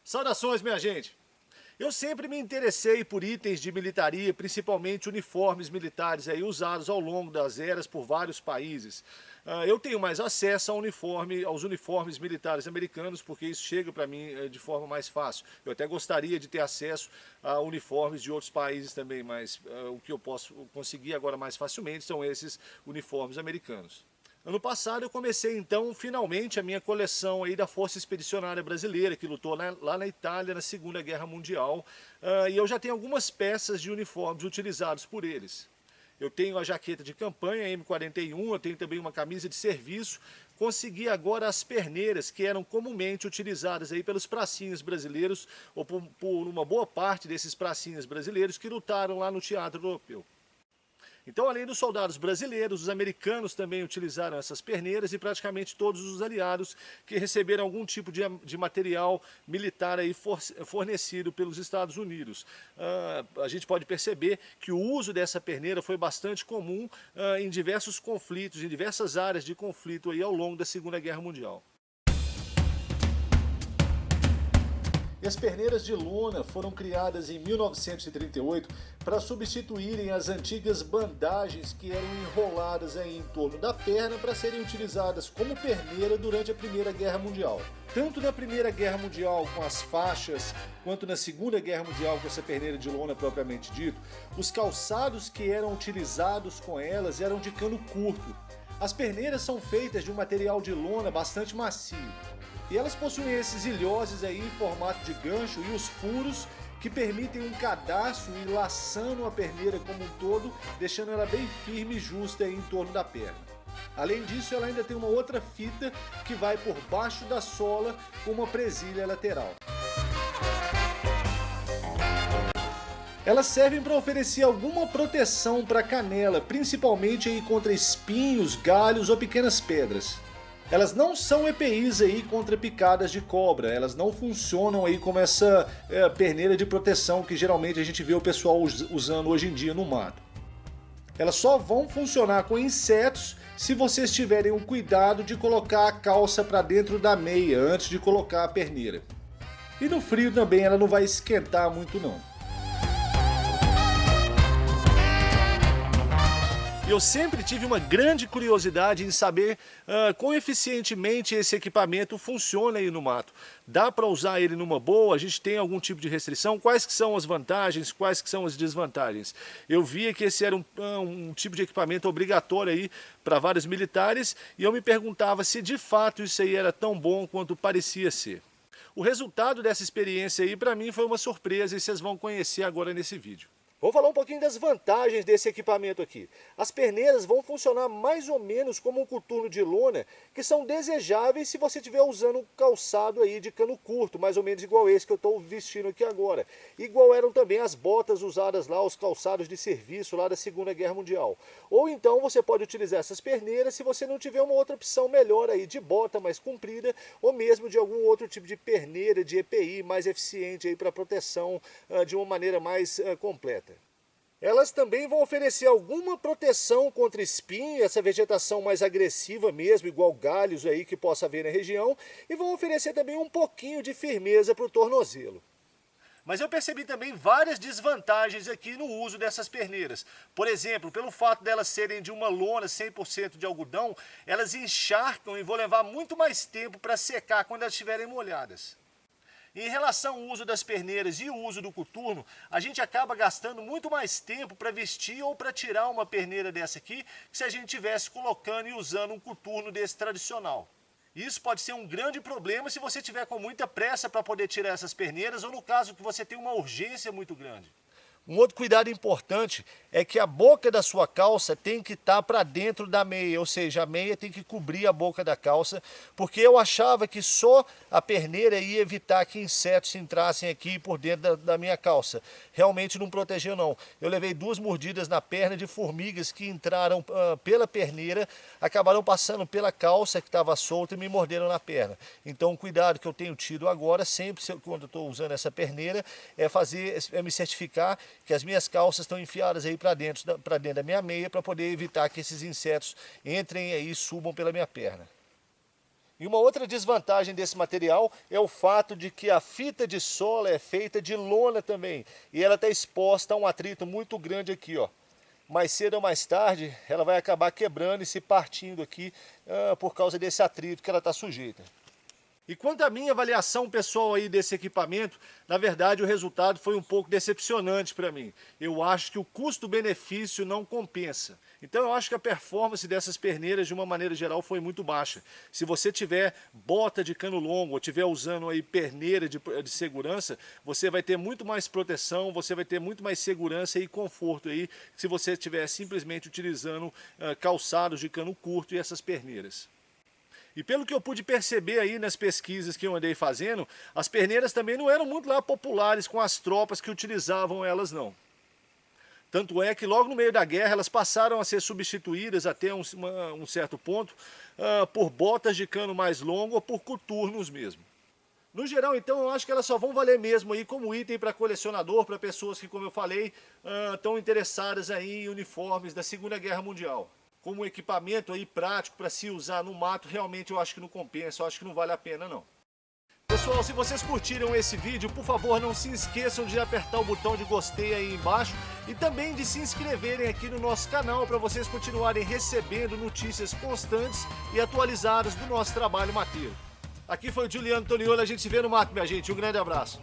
Saudações, minha gente! Eu sempre me interessei por itens de militaria, principalmente uniformes militares aí usados ao longo das eras por vários países. Eu tenho mais acesso aos uniformes militares americanos, porque isso chega para mim de forma mais fácil. Eu até gostaria de ter acesso a uniformes de outros países também, mas o que eu posso conseguir agora mais facilmente são esses uniformes americanos. Ano passado eu comecei então finalmente a minha coleção aí da Força Expedicionária Brasileira, que lutou lá na Itália na Segunda Guerra Mundial, e eu já tenho algumas peças de uniformes utilizados por eles. Eu tenho a jaqueta de campanha M41, eu tenho também uma camisa de serviço. Consegui agora as perneiras que eram comumente utilizadas aí pelos pracinhas brasileiros, ou por uma boa parte desses pracinhas brasileiros que lutaram lá no teatro europeu. Então, além dos soldados brasileiros, os americanos também utilizaram essas perneiras e praticamente todos os aliados que receberam algum tipo de material militar aí fornecido pelos Estados Unidos. A gente pode perceber que o uso dessa perneira foi bastante comum em diversos conflitos, em diversas áreas de conflito aí ao longo da Segunda Guerra Mundial. E as perneiras de lona foram criadas em 1938 para substituírem as antigas bandagens que eram enroladas aí em torno da perna para serem utilizadas como perneira durante a Primeira Guerra Mundial. Tanto na Primeira Guerra Mundial com as faixas, quanto na Segunda Guerra Mundial com essa perneira de lona propriamente dito, os calçados que eram utilizados com elas eram de cano curto. As perneiras são feitas de um material de lona bastante macio. E elas possuem esses ilhoses aí em formato de gancho e os furos que permitem um cadastro e laçando a perneira como um todo, deixando ela bem firme e justa aí em torno da perna. Além disso, ela ainda tem uma outra fita que vai por baixo da sola com uma presilha lateral. Elas servem para oferecer alguma proteção para a canela, principalmente aí contra espinhos, galhos ou pequenas pedras. Elas não são EPIs aí contra picadas de cobra, elas não funcionam aí como essa perneira de proteção que geralmente a gente vê o pessoal usando hoje em dia no mato. Elas só vão funcionar com insetos se vocês tiverem o cuidado de colocar a calça para dentro da meia antes de colocar a perneira. E no frio também ela não vai esquentar muito não. Eu sempre tive uma grande curiosidade em saber quão eficientemente esse equipamento funciona aí no mato. Dá para usar ele numa boa? A gente tem algum tipo de restrição? Quais que são as vantagens? Quais que são as desvantagens? Eu via que esse era um tipo de equipamento obrigatório aí para vários militares e eu me perguntava se de fato isso aí era tão bom quanto parecia ser. O resultado dessa experiência aí para mim foi uma surpresa e vocês vão conhecer agora nesse vídeo. Vou falar um pouquinho das vantagens desse equipamento aqui. As perneiras vão funcionar mais ou menos como um coturno de lona, que são desejáveis se você estiver usando um calçado aí de cano curto, mais ou menos igual esse que eu estou vestindo aqui agora. Igual eram também as botas usadas lá, os calçados de serviço lá da Segunda Guerra Mundial. Ou então você pode utilizar essas perneiras se você não tiver uma outra opção melhor aí de bota mais comprida, ou mesmo de algum outro tipo de perneira, de EPI mais eficiente aí para proteção de uma maneira mais completa. Elas também vão oferecer alguma proteção contra espinho, essa vegetação mais agressiva mesmo, igual galhos aí que possa haver na região, e vão oferecer também um pouquinho de firmeza para o tornozelo. Mas eu percebi também várias desvantagens aqui no uso dessas perneiras. Por exemplo, pelo fato delas serem de uma lona 100% de algodão, elas encharcam e vão levar muito mais tempo para secar quando elas estiverem molhadas. Em relação ao uso das perneiras e o uso do coturno, a gente acaba gastando muito mais tempo para vestir ou para tirar uma perneira dessa aqui, que se a gente estivesse colocando e usando um coturno desse tradicional. Isso pode ser um grande problema se você tiver com muita pressa para poder tirar essas perneiras ou no caso que você tem uma urgência muito grande. Um outro cuidado importante é que a boca da sua calça tem que estar para dentro da meia, ou seja, a meia tem que cobrir a boca da calça, porque eu achava que só a perneira ia evitar que insetos entrassem aqui por dentro da minha calça. Realmente não protegeu não. Eu levei 2 mordidas na perna de formigas que entraram pela perneira, acabaram passando pela calça que estava solta e me morderam na perna. Então o cuidado que eu tenho tido agora, sempre quando eu estou usando essa perneira, é me certificar que as minhas calças estão enfiadas aí para dentro da minha meia para poder evitar que esses insetos entrem aí e subam pela minha perna. E uma outra desvantagem desse material é o fato de que a fita de sola é feita de lona também. E ela está exposta a um atrito muito grande aqui, ó. Mais cedo ou mais tarde, ela vai acabar quebrando e se partindo aqui por causa desse atrito que ela está sujeita. E quanto à minha avaliação pessoal aí desse equipamento, na verdade o resultado foi um pouco decepcionante para mim. Eu acho que o custo-benefício não compensa. Então eu acho que a performance dessas perneiras de uma maneira geral foi muito baixa. Se você tiver bota de cano longo ou tiver usando aí perneira de segurança, você vai ter muito mais proteção, você vai ter muito mais segurança e conforto aí se você estiver simplesmente utilizando calçados de cano curto e essas perneiras. E pelo que eu pude perceber aí nas pesquisas que eu andei fazendo, as perneiras também não eram muito lá populares com as tropas que utilizavam elas não. Tanto é que logo no meio da guerra elas passaram a ser substituídas até um certo ponto por botas de cano mais longo ou por coturnos mesmo. No geral, então, eu acho que elas só vão valer mesmo aí como item para colecionador, para pessoas que, como eu falei, estão interessadas aí em uniformes da Segunda Guerra Mundial. Como equipamento aí prático para se usar no mato, realmente eu acho que não compensa, eu acho que não vale a pena não. Pessoal, se vocês curtiram esse vídeo, por favor não se esqueçam de apertar o botão de gostei aí embaixo e também de se inscreverem aqui no nosso canal para vocês continuarem recebendo notícias constantes e atualizadas do nosso trabalho mateiro. Aqui foi o Juliano Toniolo, a gente se vê no mato, minha gente, um grande abraço.